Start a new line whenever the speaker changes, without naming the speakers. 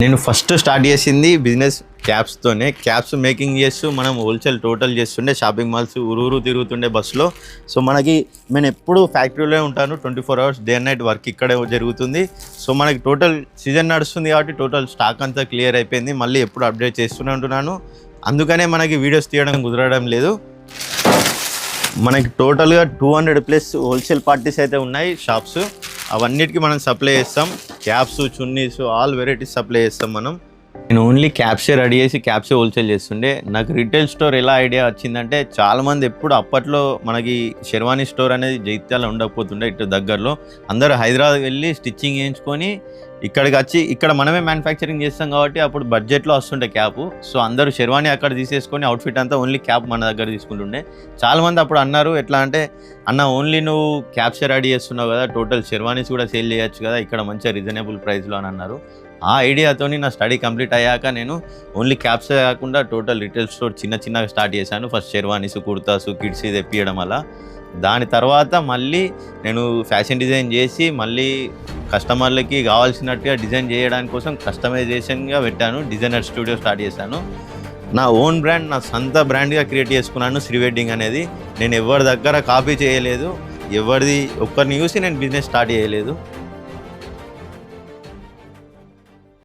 నేను first start చేసింది business క్యాప్స్తోనే. Caps making చేస్తూ మనం హోల్సేల్ టోటల్ చేస్తుండే, షాపింగ్ మాల్స్ ఊరూరు తిరుగుతుండే బస్సులో. సో మనకి నేను ఎప్పుడు ఫ్యాక్టరీలో ఉంటాను, 24 hours day and night work ఇక్కడే జరుగుతుంది. సో మనకి టోటల్ సీజన్ నడుస్తుంది కాబట్టి టోటల్ స్టాక్ అంతా క్లియర్ అయిపోయింది. మళ్ళీ ఎప్పుడు అప్డేట్ చేస్తూనే ఉంటున్నాను, అందుకనే మనకి వీడియోస్ తీయడం కుదరడం లేదు. మనకి టోటల్గా 200+ హోల్సేల్ పార్టీస్ అయితే ఉన్నాయి షాప్స్. అవన్నిటికీ మనం సప్లై చేస్తాం. Caps, chunnis, all varieties supply చేస్తాం మనం. నేను ఓన్లీ క్యాప్సే రెడీ చేసి క్యాప్సే హోల్సేల్ చేస్తుండే. నాకు రీటైల్ స్టోర్ ఎలా ఐడియా వచ్చిందంటే, చాలామంది ఎప్పుడు అప్పట్లో మనకి షెర్వానీ స్టోర్ అనేది జైత్యాల ఉండకపోతుండే, ఇటు దగ్గరలో అందరూ హైదరాబాద్ వెళ్ళి స్టిచ్చింగ్ చేయించుకొని ఇక్కడికి వచ్చి ఇక్కడ మనమే మ్యానుఫ్యాక్చరింగ్ చేస్తాం కాబట్టి అప్పుడు బడ్జెట్లో వస్తుండే క్యాప్. సో అందరూ షెర్వానీ అక్కడ తీసేసుకొని అవుట్ఫిట్ అంతా ఓన్లీ క్యాప్ మన దగ్గర తీసుకుంటుండే. చాలామంది అప్పుడు అన్నారు, ఎట్లా అంటే అన్న ఓన్లీ నువ్వు క్యాప్సే రెడీ చేస్తున్నావు కదా, టోటల్ షెర్వానీస్ కూడా సేల్ చేయొచ్చు కదా ఇక్కడ మంచిగా రీజనబుల్ ప్రైస్లో అని అన్నారు. ఆ ఐడియాతో నా స్టడీ కంప్లీట్ అయ్యాక నేను ఓన్లీ క్యాప్సే కాకుండా టోటల్ రిటైల్ స్టోర్ చిన్నగా స్టార్ట్ చేశాను. ఫస్ట్ షెర్వానీస్, కుర్తాసు, కిడ్స్ తెప్పియడం అలా. దాని తర్వాత మళ్ళీ నేను ఫ్యాషన్ డిజైన్ చేసి మళ్ళీ కస్టమర్లకి కావాల్సినట్టుగా డిజైన్ చేయడానికి కోసం కస్టమైజేషన్గా పెట్టాను. డిజైనర్ స్టూడియో స్టార్ట్ చేశాను. నా ఓన్ బ్రాండ్, నా సొంత బ్రాండ్గా క్రియేట్ చేసుకున్నాను శ్రీ వెడ్డింగ్ అనేది. నేను ఎవరి దగ్గర కాపీ చేయలేదు, ఎవరిది ఒక్కరిని చూసి నేను బిజినెస్ స్టార్ట్ చేయలేదు.